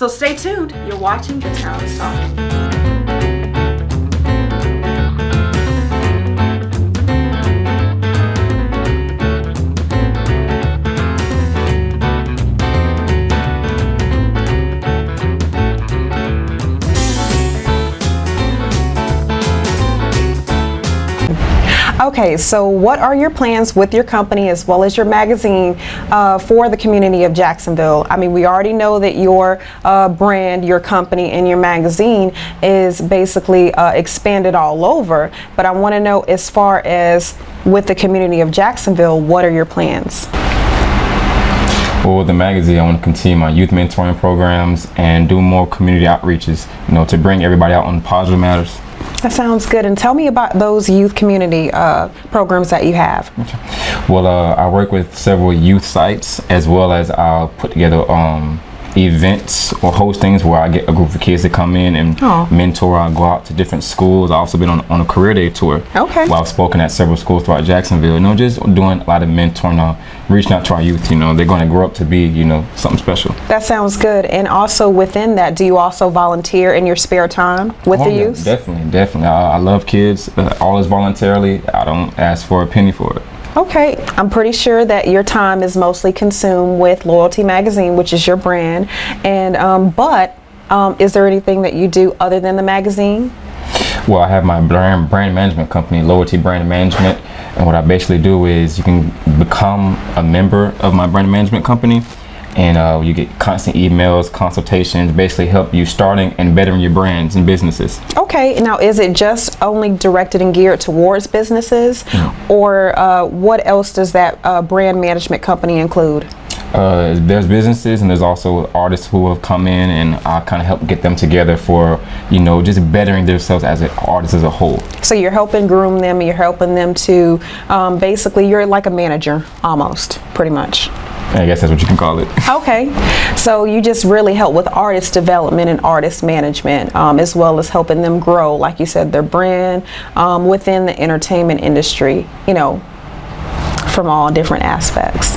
So stay tuned. You're watching The Town is Talking. Okay, so what are your plans with your company as well as your magazine for the community of Jacksonville? I mean, we already know that your brand, your company, and your magazine is basically expanded all over, but I want to know, as far as with the community of Jacksonville, what are your plans? Well, with the magazine, I want to continue my youth mentoring programs and do more community outreaches, to bring everybody out on positive matters. That sounds good. And tell me about those youth community programs that you have. Okay. Well, I work with several youth sites, as well as I'll put together events or hostings where I get a group of kids to come in and mentor. I go out to different schools. I've also been on a career day tour. Okay. Where I've spoken at several schools throughout Jacksonville. Just doing a lot of mentoring, reaching out to our youth. They're going to grow up to be, something special. That sounds good. And also within that, do you also volunteer in your spare time with the youth? Definitely. I love kids. Always voluntarily. I don't ask for a penny for it. Okay, I'm pretty sure that your time is mostly consumed with Loyalty Magazine, which is your brand. And but is there anything that you do other than the magazine? Well, I have my brand management company, Loyalty Brand Management, and what I basically do is you can become a member of my brand management company, and you get constant emails, consultations, basically help you starting and bettering your brands and businesses. Okay, now is it just only directed and geared towards businesses, or what else does that brand management company include? There's businesses, and there's also artists who have come in, and I kind of help get them together for, just bettering themselves as artists as a whole. So you're helping groom them, you're helping them to, basically you're like a manager, almost, pretty much. I guess that's what you can call it. Okay, so you just really help with artist development and artist management, as well as helping them grow, like you said, their brand within the entertainment industry, from all different aspects.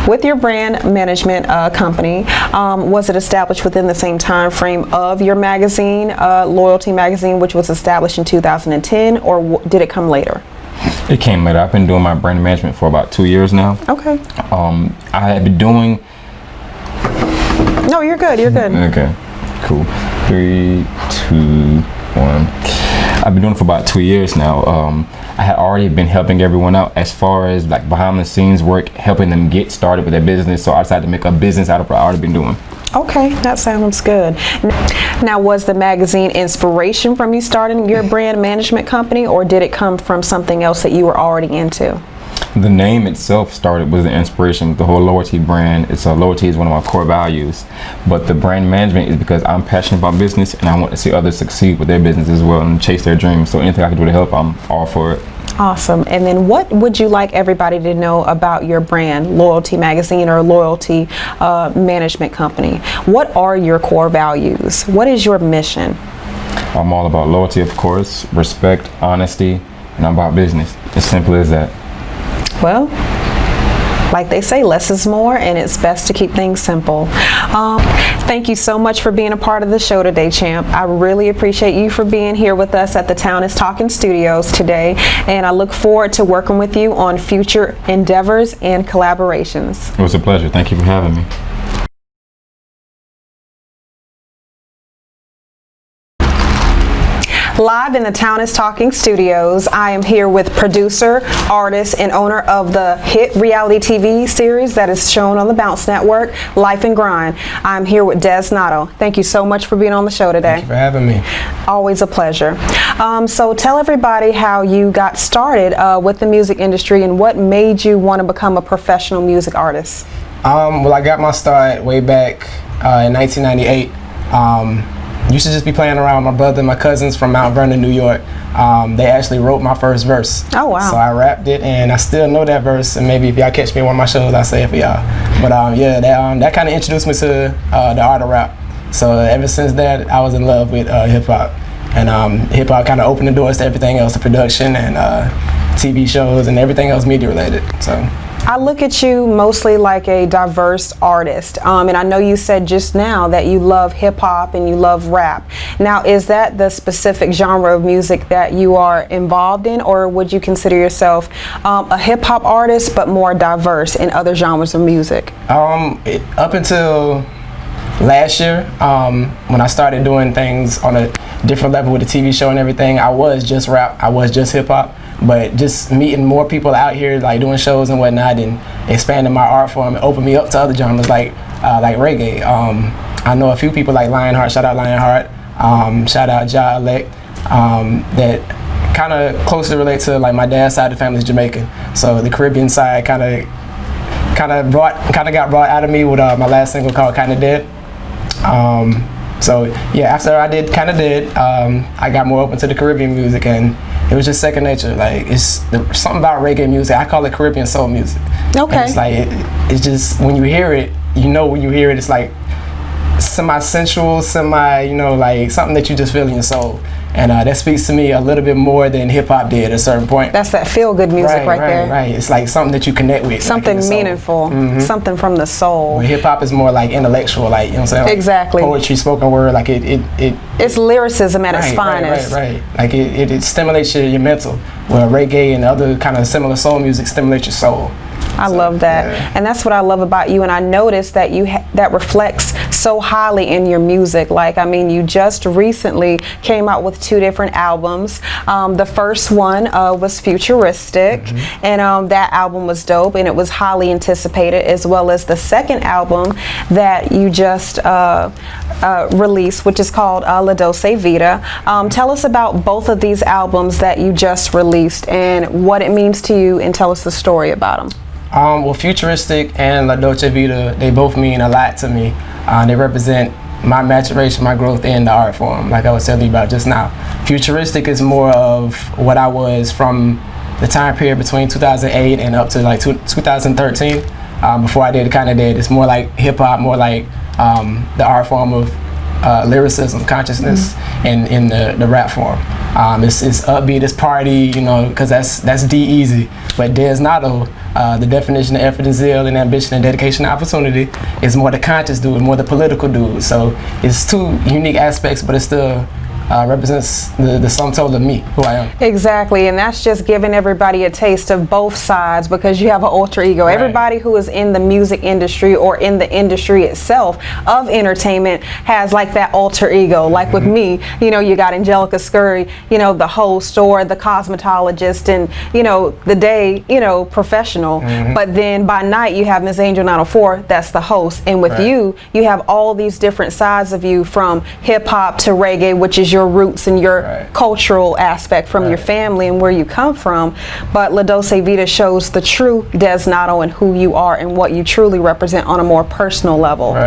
With your brand management company, was it established within the same time frame of your magazine, Loyalty Magazine, which was established in 2010, or did it come later? It came later. I've been doing my brand management for about 2 years now. Okay. I have been doing... No, you're good. You're good. Okay, cool. 3, 2, 1. I've been doing it for about 2 years now. I had already been helping everyone out as far as like behind the scenes work, helping them get started with their business. So I decided to make a business out of what I already been doing. Okay, that sounds good. Now, was the magazine inspiration from you starting your brand management company, or did it come from something else that you were already into? The name itself started with the inspiration with the whole Loyalty brand. Loyalty is one of my core values, but the brand management is because I'm passionate about business and I want to see others succeed with their business as well and chase their dreams. So anything I can do to help, I'm all for it. Awesome. And then what would you like everybody to know about your brand, Loyalty Magazine or Loyalty Management Company? What are your core values? What is your mission? I'm all about loyalty, of course, respect, honesty, and I'm about business. As simple as that. Well, like they say, less is more, and it's best to keep things simple. Thank you so much for being a part of the show today, Champ. I really appreciate you for being here with us at the Town is Talking Studios today, and I look forward to working with you on future endeavors and collaborations. It was a pleasure. Thank you for having me. Live in the Town is Talking Studios, I am here with producer, artist, and owner of the hit reality TV series that is shown on the Bounce Network, Life and Grind. I'm here with DEZ NADO. Thank you so much for being on the show today. Thank you for having me. Always a pleasure. So tell everybody how you got started with the music industry and what made you want to become a professional music artist. Well, I got my start way back in 1998. Used to just be playing around with my brother and my cousins from Mount Vernon, New York. They actually wrote my first verse. Oh, wow. So I rapped it, and I still know that verse, and maybe if y'all catch me in one of my shows, I'll say it for y'all. But yeah, that kind of introduced me to the art of rap. So ever since that, I was in love with hip-hop. And hip-hop kind of opened the doors to everything else, the production and TV shows and everything else media related. So I look at you mostly like a diverse artist, and I know you said just now that you love hip hop and you love rap. Now, is that the specific genre of music that you are involved in, or would you consider yourself a hip hop artist but more diverse in other genres of music? Up until last year, when I started doing things on a different level with the TV show and everything, I was just rap, I was just hip hop. But just meeting more people out here, like doing shows and whatnot, and expanding my art form, and opened me up to other genres like reggae. I know a few people like Lionheart. Shout out Lionheart. Shout out Ja Elect. That kind of closely relate to like my dad's side of the family is Jamaican, so the Caribbean side kind of got brought out of me with my last single called Kinda Dead. So yeah, after I did Kinda Dead, I got more open to the Caribbean music, and it was just second nature. Like something about reggae music. I call it Caribbean soul music. Okay. And it's like it's just when you hear it, when you hear it, it's like semi-sensual, like something that you just feel in your soul. And that speaks to me a little bit more than hip hop did at a certain point. That's that feel-good music right there. Right. It's like something that you connect with. Something like meaningful. Something from the soul. Well, hip hop is more like intellectual, like, you know what I'm saying? Like exactly. Poetry, spoken word, like it's lyricism at its finest. Right. Like it stimulates your mental. Where reggae and other kind of similar soul music stimulates your soul. I love that, yeah. And that's what I love about you. And I noticed that that reflects so highly in your music. Like, I mean, you just recently came out with 2 different albums. The first one was Futuristic, and that album was dope, and it was highly anticipated, as well as the second album that you just released, which is called La Doce Vita. Tell us about both of these albums that you just released and what it means to you, and tell us the story about them. Well, Futuristic and La Dolce Vita, they both mean a lot to me. They represent my maturation, my growth in the art form, like I was telling you about just now. Futuristic is more of what I was from the time period between 2008 and up to like 2013. Before I did Kinda Dead, it's more like hip hop, more like the art form of lyricism, consciousness, in the rap form. It's upbeat, it's party, because that's DEZ. But DEZ NADO, the definition of effort and zeal and ambition and dedication and opportunity, is more the conscious dude, more the political dude. So it's 2 unique aspects, but it still represents the sum total of me, who I am. Exactly, and that's just giving everybody a taste of both sides, because you have an alter ego. Right. Everybody who is in the music industry or in the industry itself of entertainment has like that alter ego. Like with me, you got Angelica Scurry, the host or the cosmetologist, and the day, professional. But then by night you have Miss Angel 904, that's the host. And with you have all these different sides of you, from hip hop to reggae, which is your roots and your cultural aspect from your family and where you come from. But La Doce Vita shows the true DEZ NADO and who you are and what you truly represent on a more personal level.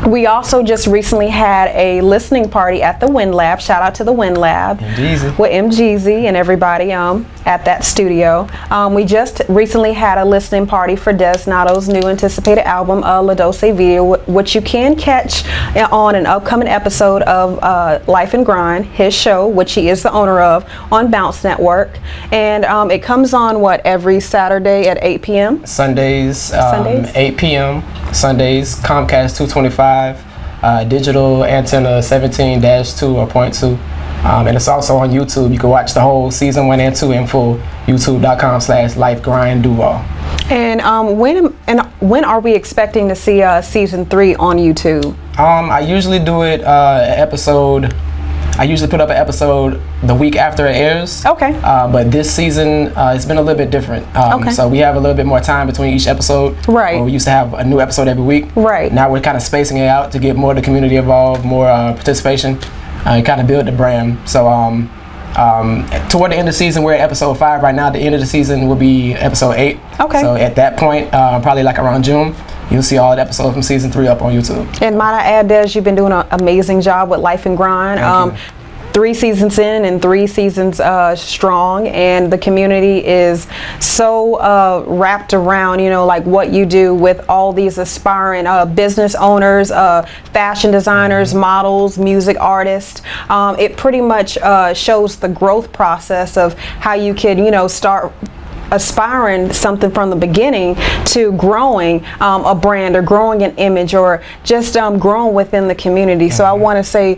We also just recently had a listening party at the Wind Lab. Shout out to the Wind Lab with MGZ and everybody at that studio. We just recently had a listening party for DEZ NADO's new anticipated album, La Doce Vita, which you can catch on an upcoming episode of Life and Grind, his show, which he is the owner of, on Bounce Network. And it comes on, every Saturday at 8 p.m.? Sundays, 8 p.m. Sundays, Comcast 225, digital antenna 17-2 or 0.2. And it's also on YouTube. You can watch the whole season 1 and 2 in full. YouTube.com/LifeGrindDuval. And when are we expecting to see season 3 on YouTube? I usually do it I usually put up an episode the week after it airs. Okay. But this season, it's been a little bit different. So we have a little bit more time between each episode. Right. We used to have a new episode every week. Right. Now we're kind of spacing it out to get more of the community involved, more participation, and kind of build the brand. So toward the end of the season, we're at episode 5 right now. The end of the season will be episode 8. Okay. So at that point, probably like around June, you'll see all the episodes from season 3 up on YouTube. And might I add, Des, you've been doing an amazing job with Life and Grind. 3 seasons in and 3 seasons strong, and the community is so wrapped around, like what you do with all these aspiring business owners, fashion designers, models, music artists. It pretty much shows the growth process of how you could, start aspiring something from the beginning to growing a brand or growing an image or just growing within the community. So I want to say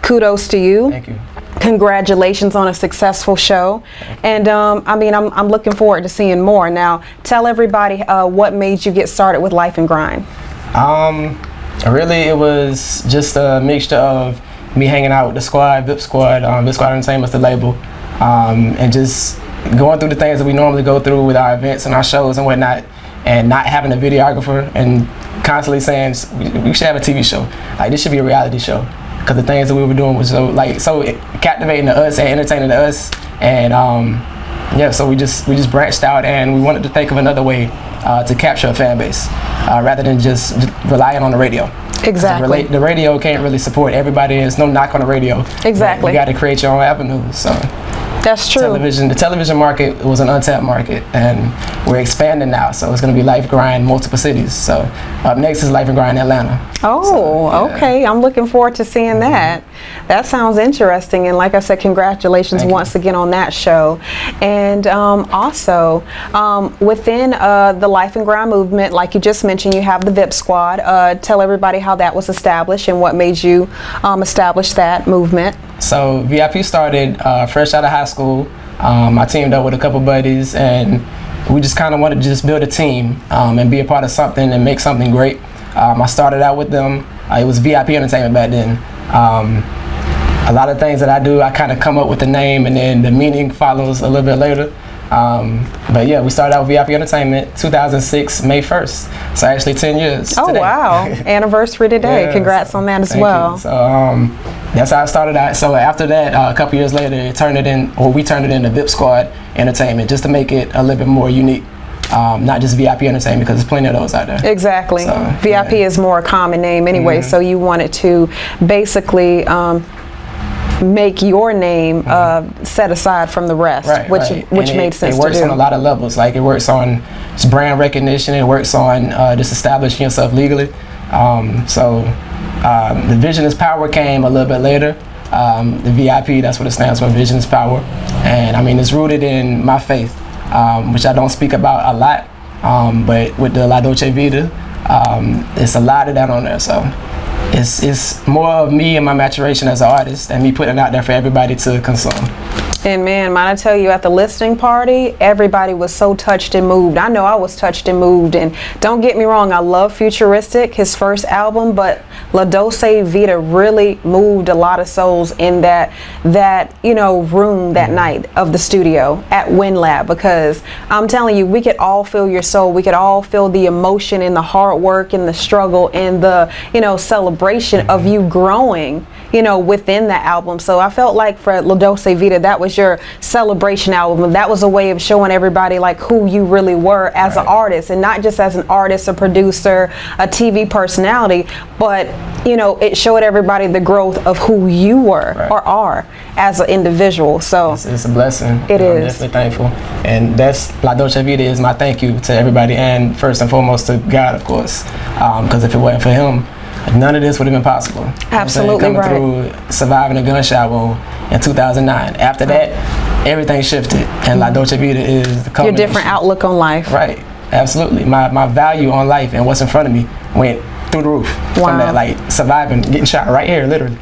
kudos to you. Thank you. Congratulations on a successful show. And I mean, I'm looking forward to seeing more. Now, tell everybody what made you get started with Life and Grind. Really, it was just a mixture of me hanging out with the squad, VIP Squad Entertainment's the label, and just going through the things that we normally go through with our events and our shows and whatnot, and not having a videographer and constantly saying we should have a TV show. Like, this should be a reality show, because the things that we were doing was so captivating to us and entertaining to us, and yeah, so we just branched out and we wanted to think of another way to capture a fan base rather than just relying on the radio. Exactly. The radio can't really support everybody. There's no knock on the radio. Exactly. You got to create your own avenue. So that's true. The television market was an untapped market, and we're expanding now. So it's going to be Life Grind multiple cities. So up next is Life and Grind Atlanta. Oh, so, yeah. Okay. I'm looking forward to seeing that. That sounds interesting. And like I said, congratulations once again on that show. And also within the Life and Grind movement, like you just mentioned, you have the VIP Squad. Tell everybody how that was established and what made you establish that movement. So VIP started fresh out of high school. I teamed up with a couple buddies, and we just kind of wanted to just build a team and be a part of something and make something great. I started out with them. It was VIP Entertainment back then. A lot of things that I do, I kind of come up with the name, and then the meaning follows a little bit later. But yeah, we started out with VIP Entertainment 2006, May 1st. So actually 10 years Oh, today. Wow. Anniversary today. Yeah, Congrats on that as well. You. So that's how I started out. So after that, a couple years later, we turned it into VIP Squad Entertainment, just to make it a little bit more unique. Not just VIP Entertainment, because there's plenty of those out there. Exactly. So, VIP is more a common name anyway, so you wanted to basically make your name set aside from right, which made sense to do. It works on a lot of levels. Like, it works on brand recognition. It works on just establishing yourself legally. The Vision is Power came a little bit later. The VIP, that's what it stands for, Vision is Power. And I mean, it's rooted in my faith, which I don't speak about a lot. But with the La Dolce Vita, it's a lot of that on there. So it's more of me and my maturation as an artist, and me putting it out there for everybody to consume. And man, might I tell you, at the listening party, everybody was so touched and moved. I know I was touched and moved. And don't get me wrong, I love Futuristic, his first album, but La Dolce Vita really moved a lot of souls in that room that night of the studio at WinLab, because I'm telling you, we could all feel your soul. We could all feel the emotion and the hard work and the struggle and the celebration of you growing within the album. So I felt like for La Dolce Vita, that was your celebration album. That was a way of showing everybody like who you really were as an artist, and not just as an artist, a producer, a TV personality, but it showed everybody the growth of who you were or are as an individual. So it's a blessing. It is. I'm definitely thankful, and that's La Dolce Vita is my thank you to everybody, and first and foremost to God, of course, because if it wasn't for Him, none of this would have been possible. Absolutely coming right. through, surviving a gunshot wound in 2009. After that, everything shifted, and La Dolce Vita is the culmination. Your different outlook on life. Right, absolutely. My value on life and what's in front of me went through the roof. From that, like, surviving, getting shot right here, literally,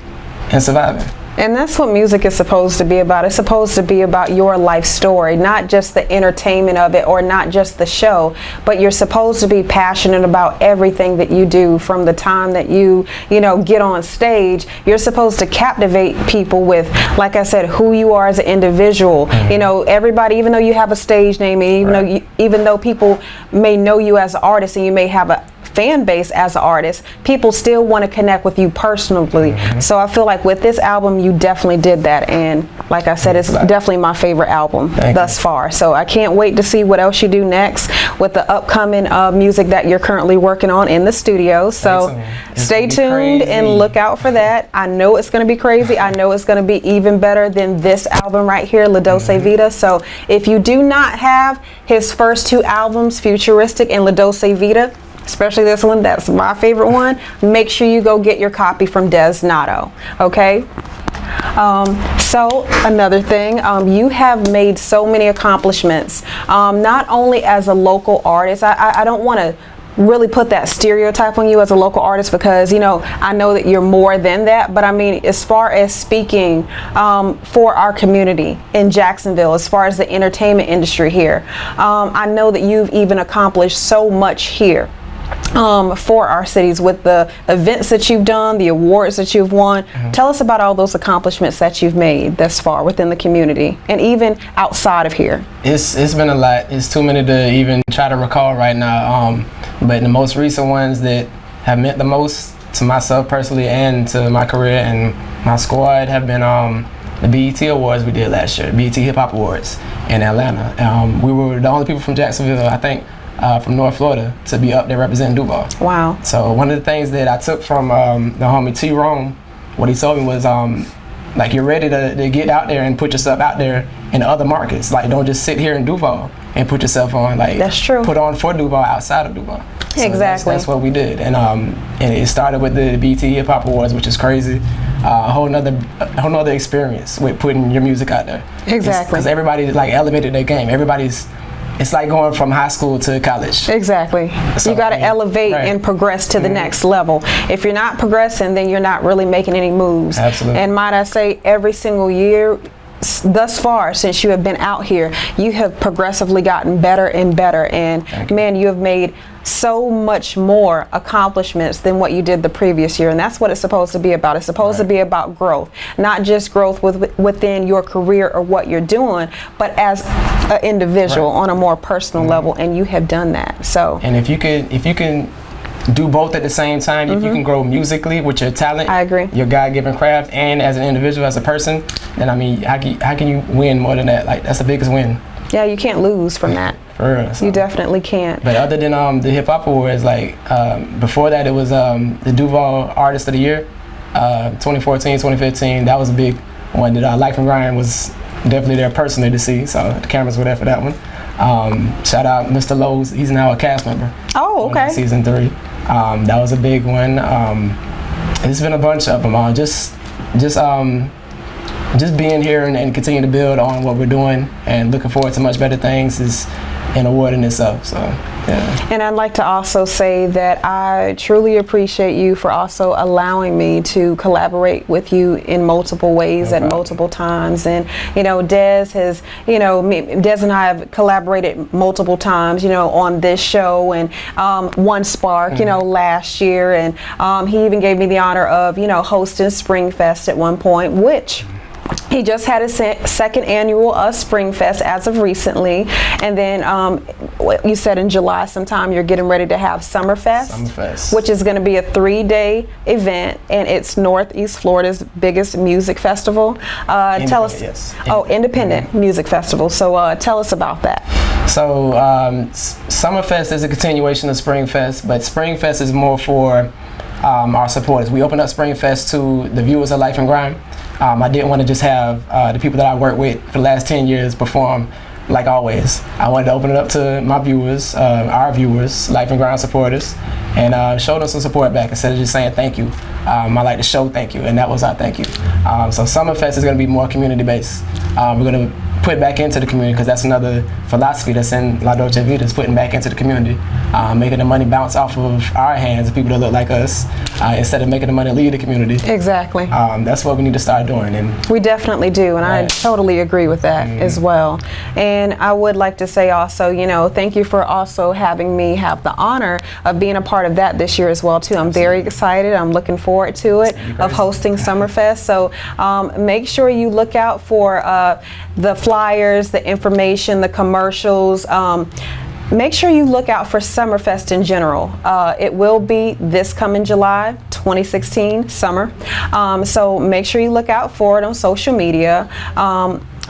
and surviving. And that's what music is supposed to be about. It's supposed to be about your life story, not just the entertainment of it or not just the show, but you're supposed to be passionate about everything that you do. From the time that you get on stage, you're supposed to captivate people with, like I said, who you are as an individual. Everybody, even though you have a stage name, even though people may know you as an artist and you may have a fan base as an artist, people still want to connect with you personally. So I feel like with this album, you definitely did that, and like I said, it's definitely my favorite album thus far. So I can't wait to see what else you do next with the upcoming music that you're currently working on in the studio. So stay tuned and look out for that. I know it's going to be crazy. I know it's going to be even better than this album right here, La Dolce Vita. So if you do not have his first two albums, Futuristic and La Dolce Vita, especially this one, that's my favorite one, make sure you go get your copy from DEZ NADO, okay? So another thing, you have made so many accomplishments, not only as a local artist. I don't want to really put that stereotype on you as a local artist, because I know that you're more than that, but I mean, as far as speaking for our community in Jacksonville, as far as the entertainment industry here, I know that you've even accomplished so much here for our cities with the events that you've done, the awards that you've won. Tell us about all those accomplishments that you've made thus far within the community and even outside of here. It's been a lot. It's too many to even try to recall right now. But the most recent ones that have meant the most to myself personally and to my career and my squad have been the BET Awards we did last year, BET Hip Hop Awards in Atlanta. We were the only people from Jacksonville, I think, from North Florida to be up there representing Duval. Wow. So one of the things that I took from the homie T. Rome, what he told me was like, you're ready to get out there and put yourself out there in other markets. Like, don't just sit here in Duval and put yourself on. Like, that's true. Put on for Duval outside of Duval. So exactly. That's what we did, and it started with the BET Hip Hop Awards, which is crazy. A whole nother experience with putting your music out there. Exactly. Because everybody like elevated their game. It's like going from high school to college. Exactly. So, you got to elevate and progress to the next level. If you're not progressing, then you're not really making any moves. Absolutely. And might I say, every single year thus far since you have been out here, you have progressively gotten better and better. And man, you have made so much more accomplishments than what you did the previous year, and that's what it's supposed to be about. It's supposed to be about growth, not just growth within your career or what you're doing, but as an individual on a more personal level, and you have done that. So, and if you can do both at the same time, if you can grow musically with your talent, I agree, your God-given craft, and as an individual, as a person, then I mean, how can you win more than that? Like, that's the biggest win. Yeah, you can't lose from that. For real, so. You definitely can't. But other than the Hip Hop Awards, like before that, it was the Duval Artist of the Year, 2014, 2015. That was a big one that Life and Grind was definitely there personally to see. So the cameras were there for that one. Shout out Mr. Lowe's. He's now a cast member. Oh, okay. Season 3. That was a big one. It's been a bunch of them. Just being here and continue to build on what we're doing and looking forward to much better things is an award in itself. So, yeah. And I'd like to also say that I truly appreciate you for also allowing me to collaborate with you in multiple ways at multiple times. And Dez has, Dez and I have collaborated multiple times, on this show and One Spark, last year, and he even gave me the honor of, hosting Spring Fest at one point, which he just had his second annual Spring Fest as of recently, and then you said in July sometime you're getting ready to have Summer Fest, which is going to be a 3-day event, and it's Northeast Florida's biggest music festival. Tell us, independent music festival. So tell us about that. So Summer Fest is a continuation of Spring Fest, but Spring Fest is more for our supporters. We opened up Spring Fest to the viewers of Life and Grind. I didn't want to just have the people that I worked with for the last 10 years perform like always. I wanted to open it up to my viewers, our viewers, Life and Grind supporters, and show them some support back instead of just saying thank you. I like to show thank you, and that was our thank you. So Summerfest is going to be more community based. We're going to put back into the community, because that's another philosophy that's in La Dolce Vita, is putting back into the community, making the money bounce off of our hands, people that look like us, instead of making the money leave the community. Exactly. That's what we need to start doing. And we definitely do, and I totally agree with that as well. And I would like to say also, thank you for also having me have the honor of being a part of that this year as well too. I'm very excited. I'm looking forward to it, of hosting Summerfest. So make sure you look out for the flyers, the information, the commercials. Make sure you look out for Summerfest in general. It will be this coming July 2016 summer. So make sure you look out for it on social media.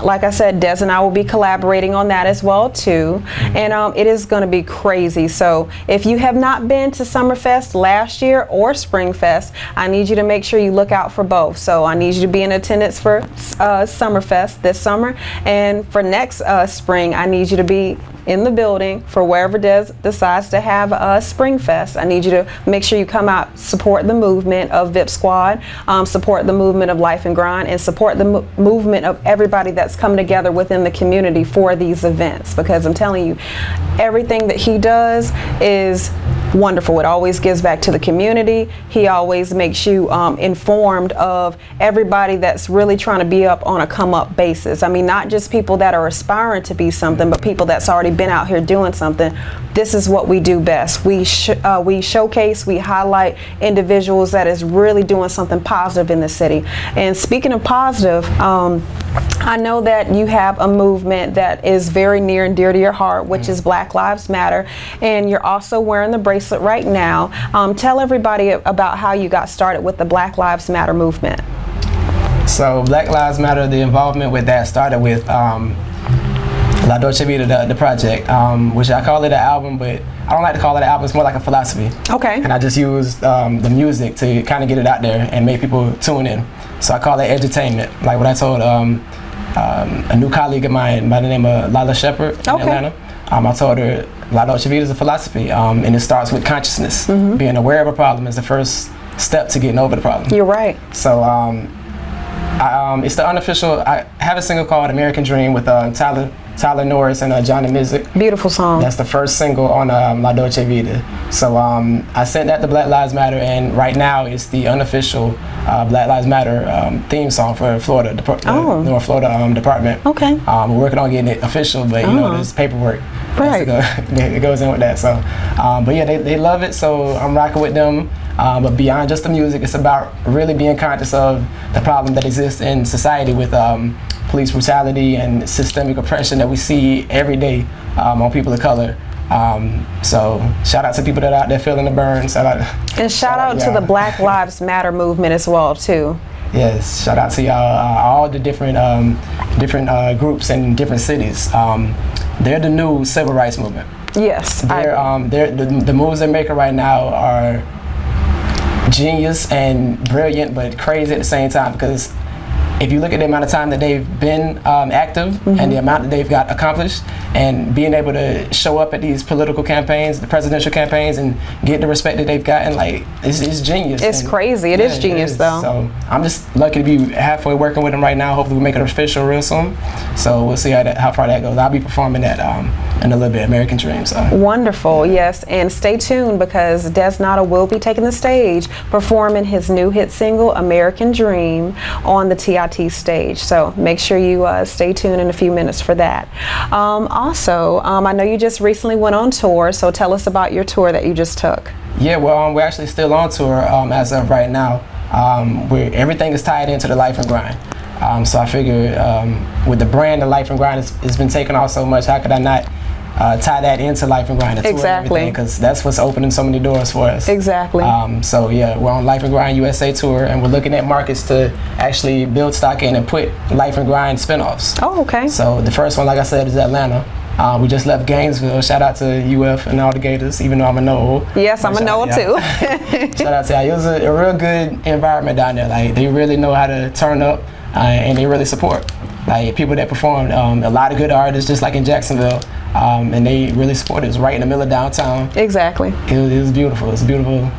Like I said, Des and I will be collaborating on that as well too, and it is going to be crazy. So if you have not been to Summerfest last year or Springfest, I need you to make sure you look out for both. So I need you to be in attendance for Summerfest this summer, and for next spring I need you to be in the building for wherever DEZ decides to have a Spring Fest. I need you to make sure you come out, support the movement of VIP Squad, support the movement of Life and Grind, and support the movement of everybody that's come together within the community for these events, because I'm telling you, everything that he does is wonderful. It always gives back to the community. He always makes you informed of everybody that's really trying to be up on a come up basis. I mean, not just people that are aspiring to be something, but people that's already been out here doing something. This is what we do best. We showcase, we highlight individuals that is really doing something positive in the city. And speaking of positive, I know that you have a movement that is very near and dear to your heart, which is Black Lives Matter, and you're also wearing the bracelet right now. Tell everybody about how you got started with the Black Lives Matter movement. So Black Lives Matter, the involvement with that started with La Dolce Vita, the project, which I call it an album, but I don't like to call it an album. It's more like a philosophy. Okay. And I just used the music to kind of get it out there and make people tune in. So I call it edutainment. Like what I told a new colleague of mine by the name of Lala Shepherd in Atlanta. I told her La Dolce Vita is a philosophy, and it starts with consciousness. Being aware of a problem is the first step to getting over the problem. You're right. So it's the unofficial. I have a single called American Dream with Tyler Norris and Johnny Mizik. Beautiful song. That's the first single on La Dolce Vita. So I sent that to Black Lives Matter, and right now it's the unofficial Black Lives Matter theme song for Florida, North Florida Department. Okay. We're working on getting it official, but you know, there's paperwork. Right. It goes in with that. So, but yeah, they love it. So I'm rocking with them. But beyond just the music, it's about really being conscious of the problem that exists in society with police brutality and systemic oppression that we see every day on people of color. So shout out to people that are out there feeling the burn. Shout out to the Black Lives Matter movement as well too. Yes, shout out to y'all, all the different groups in different cities. They're the new civil rights movement. Yes, the moves they're making right now are genius and brilliant, but crazy at the same time, because if you look at the amount of time that they've been active and the amount that they've got accomplished, and being able to show up at these political campaigns, the presidential campaigns, and get the respect that they've gotten, like, it's genius. It's crazy. It is genius, though. So I'm just lucky to be halfway working with them right now. Hopefully we make it official real soon. So we'll see how far that goes. I'll be performing that in a little bit, American Dream. So. Wonderful, yes. And stay tuned, because DEZ NADO will be taking the stage performing his new hit single, American Dream, on the TIT stage. So make sure you stay tuned in a few minutes for that. Also, I know you just recently went on tour, so tell us about your tour that you just took. Yeah, well, we're actually still on tour as of right now. Everything is tied into the Life and Grind. So I figure with the brand, the Life and Grind has been taken off so much, how could I not tie that into Life and Grind? Exactly. Because that's what's opening so many doors for us. Exactly. So yeah, we're on Life and Grind USA tour, and we're looking at markets to actually build stock in and put Life and Grind spinoffs. Oh, okay. So the first one, like I said, is Atlanta. We just left Gainesville. Shout out to UF and all the Gators, even though I'm a Noel. Yes, I'm a Noel too. Shout out to y'all. It was a real good environment down there. Like, they really know how to turn up, and they really support. Like, people that performed, a lot of good artists, just like in Jacksonville, and they really supported. It was right in the middle of downtown. Exactly. It was beautiful. It's a beautiful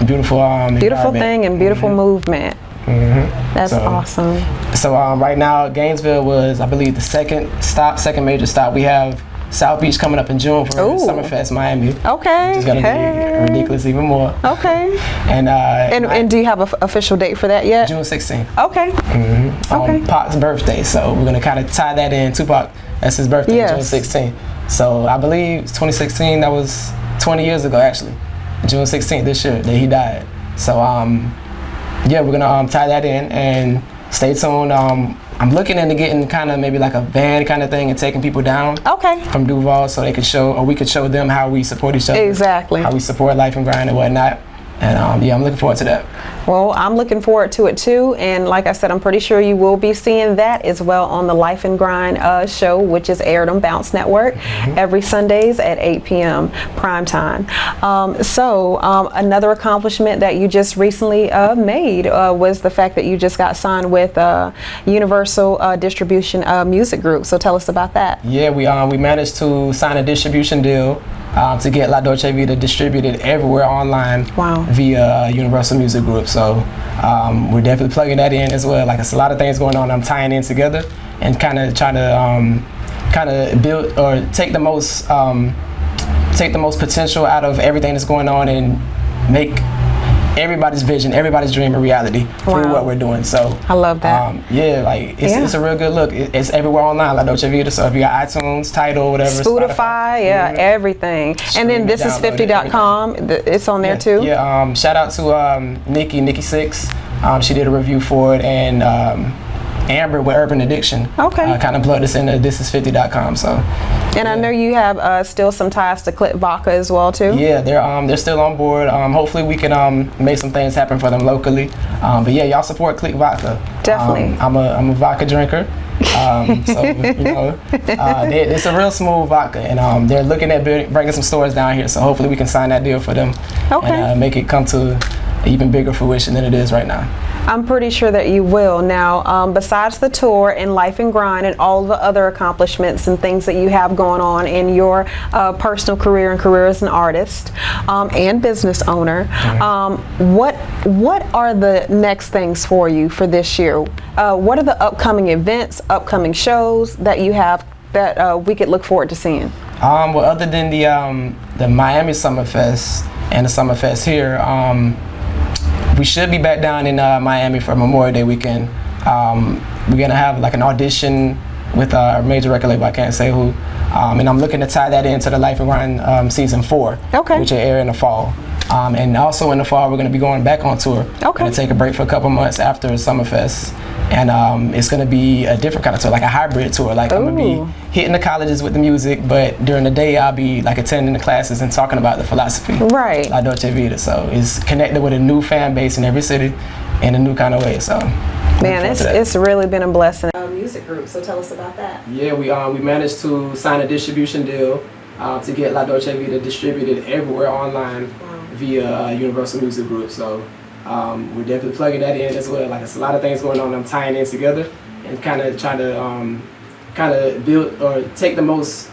beautiful thing and beautiful movement. That's awesome. So right now, Gainesville was, I believe, the second major stop. We have South Beach coming up in June for Summerfest Miami. Okay. It's gonna be ridiculous even more. Okay. And do you have an official date for that yet? June 16th. Okay. On Pac's birthday, so we're gonna kind of tie that in. Tupac, that's his birthday, June 16th. So I believe 2016. That was 20 years ago, actually. June 16th this year that he died. So yeah, we're gonna tie that in and stay tuned. I'm looking into getting kind of maybe like a van kind of thing and taking people down from Duval, so they could show, or we could show them how we support each other. Exactly. How we support Life and Grind and whatnot. And yeah, I'm looking forward to that. Well, I'm looking forward to it too, and like I said, I'm pretty sure you will be seeing that as well on the Life and Grind show, which is aired on Bounce Network every Sundays at 8 p.m. prime time. Another accomplishment that you just recently made was the fact that you just got signed with Universal Distribution Music Group. So tell us about that. Yeah, we managed to sign a distribution deal to get La Dolce Vita distributed everywhere online via Universal Music Group. So we're definitely plugging that in as well. Like, it's a lot of things going on. I'm tying in together and kind of trying to build or take the most potential out of everything that's going on and make everybody's vision, everybody's dream a reality through what we're doing. So I love that. Yeah, like it's a real good look. It's everywhere online, La Dolce Vita. So if you got iTunes, Tidal, whatever, Spotify, everything. And then DEZ50.com, it's on there too. Yeah. Shout out to Nikki Six. She did a review for it, and Amber with Urban Addiction. Okay. Kind of plugged us into DEZ50.com. So. And I know you have still some ties to Click Vodka as well too. Yeah, they're still on board. Hopefully we can make some things happen for them locally. But yeah, y'all support Click Vodka. Definitely. I'm a vodka drinker. So you know, it's a real smooth vodka, and they're looking at bringing some stores down here. So hopefully we can sign that deal for them and make it come to even bigger fruition than it is right now. I'm pretty sure that you will. Now, besides the tour and Life and Grind and all the other accomplishments and things that you have going on in your personal career and career as an artist and business owner, what are the next things for you for this year? What are the upcoming events, upcoming shows that you have that we could look forward to seeing? Well, other than the Miami Summer Fest and the Summer Fest here, we should be back down in Miami for Memorial Day weekend. We're gonna have like an audition with a major record label, I can't say who, and I'm looking to tie that into the Life and Grind season 4, which will air in the fall. And also in the fall, we're gonna be going back on tour. Gonna take a break for a couple months after Summerfest, and it's gonna be a different kind of tour, like a hybrid tour. Like, I'm gonna be hitting the colleges with the music, but during the day I'll be like attending the classes and talking about the philosophy. La Dolce Vita. So it's connected with a new fan base in every city in a new kind of way. So man, it's really been a blessing. Music group. So tell us about that. Yeah, we managed to sign a distribution deal to get La Dolce Vita distributed everywhere online via Universal Music Group. So we're definitely plugging that in as well. Like, it's a lot of things going on. I'm tying in together and kind of trying to build or take the most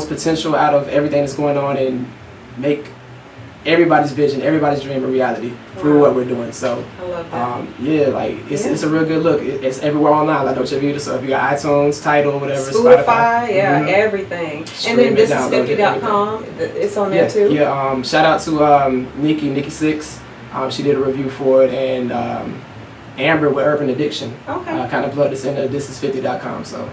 potential out of everything that's going on and make everybody's vision, everybody's dream a reality through what we're doing. So I love that. yeah, like it's a real good look. It's everywhere online, La Dolce Vita. So if you got iTunes, Tidal, whatever, Spotify, everything. And then DEZ50.com, it's on there too. Yeah. Shout out to Nikki Six. She did a review for it, and Amber with Urban Addiction. Kind of plugged us into DEZ50.com. So.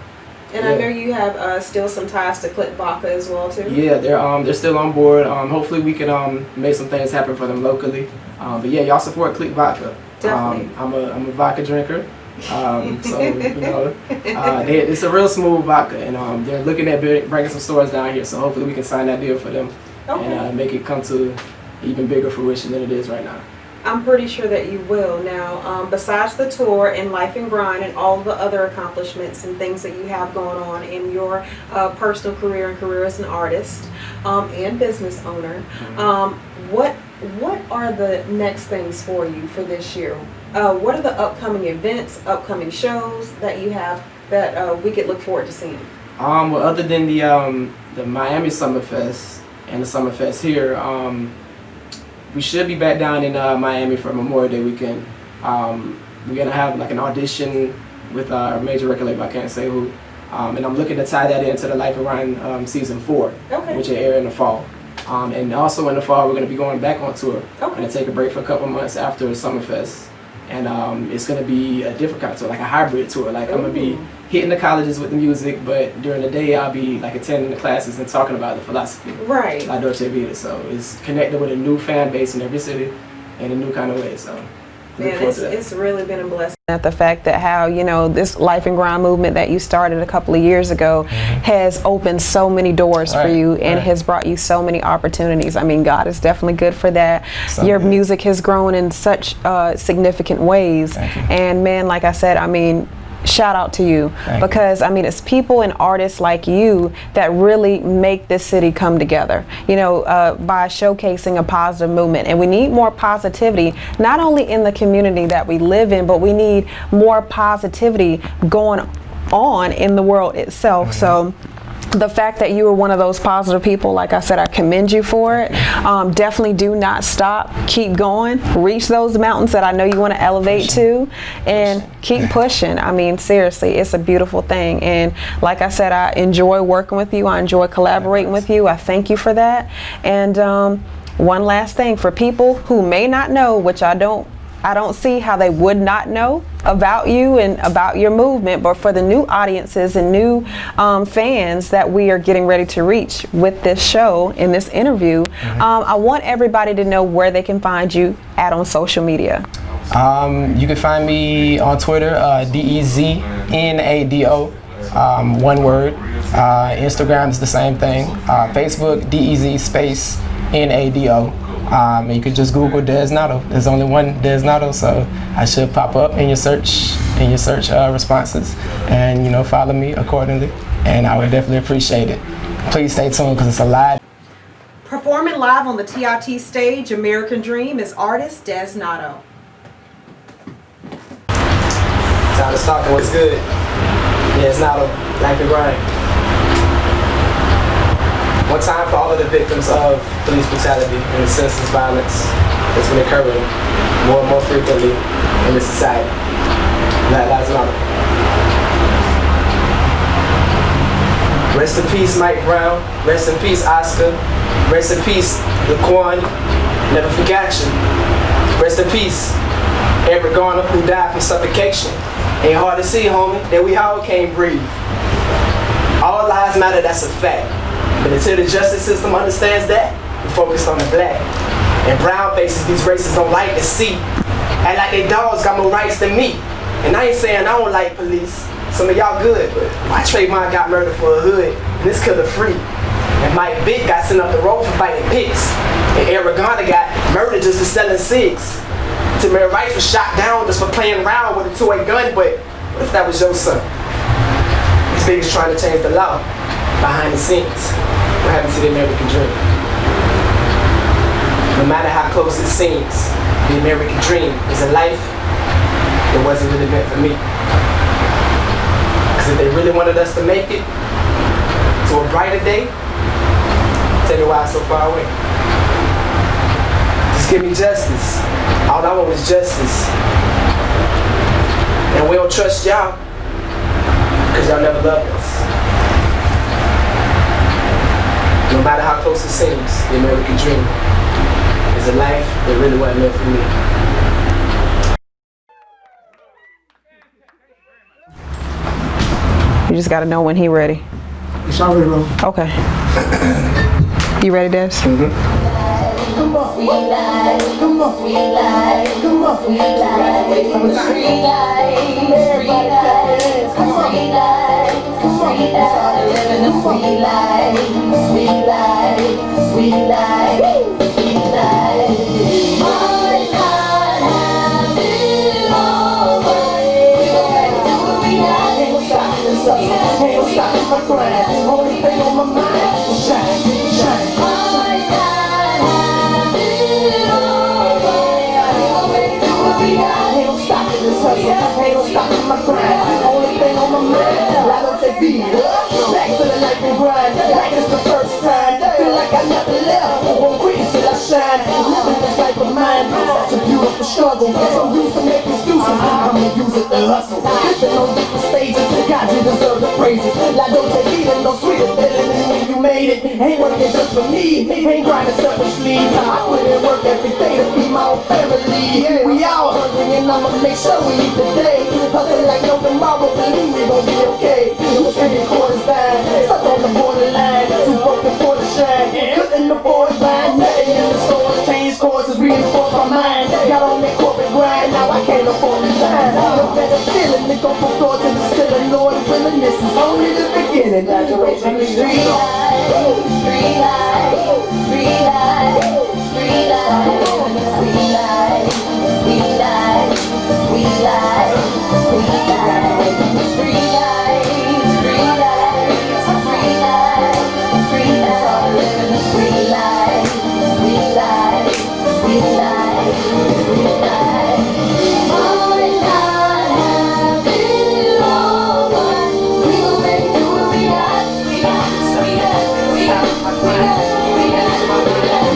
And I know you have still some ties to Click Vodka as well too. Yeah, they're still on board. Hopefully we can make some things happen for them locally. But yeah, y'all support Click Vodka. Definitely. I'm a vodka drinker. So you know, it's a real smooth vodka, and they're looking at bringing some stores down here. So hopefully we can sign that deal for them and make it come to even bigger fruition than it is right now. I'm pretty sure that you will. Now, besides the tour and Life and Grind and all the other accomplishments and things that you have going on in your personal career and career as an artist and business owner, what are the next things for you for this year? What are the upcoming events, upcoming shows that you have that we could look forward to seeing? Well, other than the Miami Summer Fest and the Summer Fest here, we should be back down in Miami for Memorial Day weekend. We're gonna have like an audition with a major record label, I can't say who, and I'm looking to tie that into the Life and Grind season 4, which will air in the fall. And also in the fall, we're gonna be going back on tour. We're gonna take a break for a couple months after Summerfest, and it's gonna be a different kind of tour, like a hybrid tour. Like, I'm gonna be hitting the colleges with the music, but during the day I'll be like attending the classes and talking about the philosophy. La Dolce Vita. So it's connected with a new fan base in every city in a new kind of way. So Man, it's really been a blessing. At the fact that how, you know, this life and grind movement that you started a couple of years ago has opened so many doors for you and has brought you so many opportunities. I mean, God is definitely good for that. Your music has grown in such significant ways. And man, like I said, I mean, shout out to you because I mean it's people and artists like you that really make this city come together, you know, by showcasing a positive movement. And we need more positivity, not only in the community that we live in, but we need more positivity going on in the world itself. So the fact that you were one of those positive people, like I said, I commend you for it. Definitely do not stop. Keep going. Reach those mountains that I know you want to elevate to, and keep pushing. I mean, seriously, it's a beautiful thing. And like I said, I enjoy working with you. I enjoy collaborating with you. I thank you for that. And one last thing, for people who may not know, which I don't see how they would not know about you and about your movement, but for the new audiences and new fans that we are getting ready to reach with this show in this interview, I want everybody to know where they can find you at on social media. You can find me on Twitter, DEZ NADO, one word. Instagram is the same thing. Facebook, DEZ space NADO. You could just Google DEZ NADO. There's only one DEZ NADO, so I should pop up in your search responses, and you know, follow me accordingly, and I would definitely appreciate it. Please stay tuned because it's a live. Performing live on the TIT stage, American Dream, is artist DEZ NADO. Time to start. What's good? DEZ NADO, life and grind. One time for all of the victims of police brutality and senseless violence that's been occurring more and more frequently in this society. Black Lives Matter. Rest in peace, Mike Brown. Rest in peace, Oscar. Rest in peace, Laquan. Never forgot you. Rest in peace, Eric Garner, who died from suffocation. Ain't hard to see, homie, that we all can't breathe. All lives matter, that's a fact. But until the justice system understands that, we're focused on the black. And brown faces these racists don't like to see. Act like they dogs got more rights than me. And I ain't saying I don't like police. Some of y'all good, but my Trayvon got murdered for a hood, and this killer free. And Mike Vick got sent up the road for fighting pigs. And Eric Garner got murdered just for selling cigs. Tamir Rice was shot down just for playing around with a 2-way gun, but what if that was your son? These niggas trying to change the law behind the scenes. What happened to the American dream? No matter how close it seems, the American dream is a life that wasn't really meant for me. Because if they really wanted us to make it to a brighter day, tell me why it's so far away. Just give me justice. All I want is justice. And we don't trust y'all because y'all never loved us. No matter how close it seems, the American dream is a life that really wasn't meant for me. You just gotta know when he ready. It's already wrong. Okay. You ready, Des? Come on, we live. Come on, we live. Come on, we live. Free life. Everybody clap. Come on, we live. Come on, we live. Living a free life. Sweet life. Sweet life. Sweet life. My God, have it all right. We gon' make it do what we got. Ain't no stopping us up. Ain't no stopping my grind. Only thing on my mind is shine, shine. My God, have it all right. We gon' make it do what we got. Ain't no stopping us up. Ain't no stopping my grind. Only thing on my mind. I don't take back to the life and grind. Like it's the first time. Feel like I never left. Won't quit till I shine. Living this life of mine. Such a beautiful struggle. So used to make excuses. I'ma use it to hustle. Living on different stages. God, you deserve the praises. Like don't take it no sweeter feeling than when you made it. Ain't working just for me. Ain't grinding selfishly. I put in work every day to feed my own family. We all hungry and I'ma make sure we eat today. Hustle like no tomorrow. Believe we gon' be okay. You spending quarters down. Stuck on the borderline. Too broken for the shine. Couldn't afford to buy nothing in the stores. Change courses, reinforce my mind. Got on that corporate grind. Now Go from door to the ceiling, Lord willing, this is only the beginning. Graduation is street life, street life, street life, street life, sweet life, sweet life, sweet life, sweet life, street life, street life, street life, street life, living the sweet life, sweet life, sweet life, sweet life. All in God have it all, but we gon' make do what we got, we got, we got, we got, we got, we got.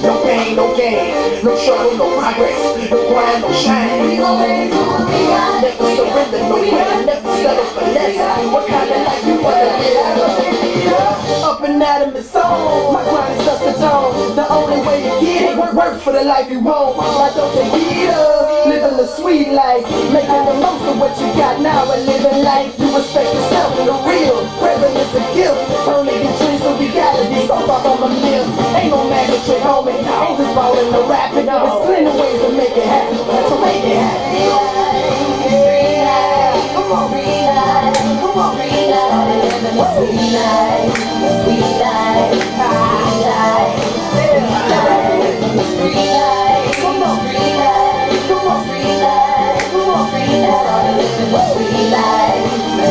No pain, no gain, no struggle, no progress, no grind, no shine. We gon' make do what we got. Never surrender, no quit, never settle for less. What kind of life you wanna live? Up and at him is on. My grind is just a tone. The only way to get it, work for the life you want. Why don't you get up? Living the sweet life, making the most of what you got now and living life. You respect yourself and the real. Present is a gift. Only your dreams, so we gotta be so far on the mill. Ain't no magic trick, homie. Ain't just ballin' the rapping. There's plenty ways to make it happen. So make it happen. Free life, come on, free life, come on, free life, living the sweet life, sweet life, sweet life, free life, come on, free life, come on, free life, come on, free life, living the sweet life,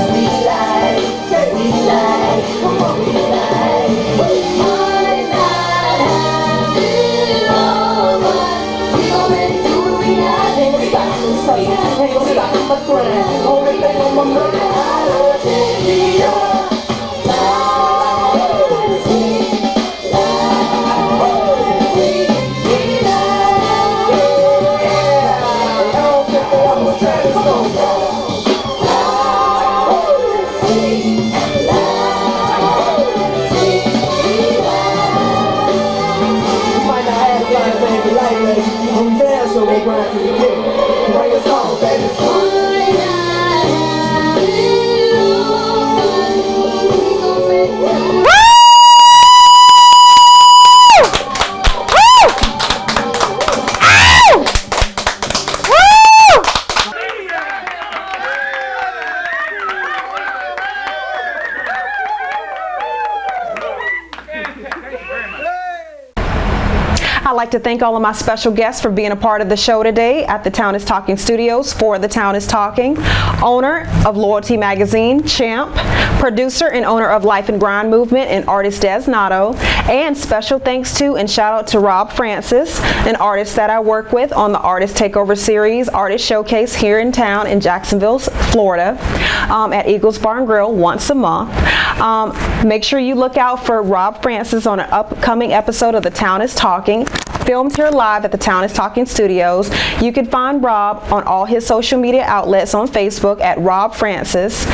sweet life, sweet life, come on, free life. Might not have it all, but we gon' make do what we got. Ain't gon' stop, ain't gon' stop my grind. Only thing on my mind, I don't take me up. So we grind to the gift. Bring us home, baby. I'd like to thank all of my special guests for being a part of the show today at the Town is Talking Studios for The Town is Talking. Owner of Loyalty Magazine, Champ, producer and owner of Life and Grind Movement and artist DEZ NADO, and special thanks to and shout out to Rob Francis, an artist that I work with on the Artist Takeover Series Artist Showcase here in town in Jacksonville, Florida, at Eagles Bar and Grill once a month. Make sure you look out for Rob Francis on an upcoming episode of The Town is Talking, filmed here live at the Town is Talking Studios. You can find Rob on all his social media outlets on Facebook at Rob Francis,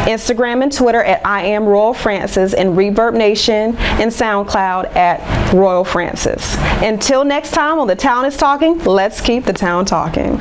Instagram and Twitter at I Am Royal Francis, and Reverb Nation and SoundCloud at Royal Francis. Until next time on The Town is Talking, let's keep the town talking.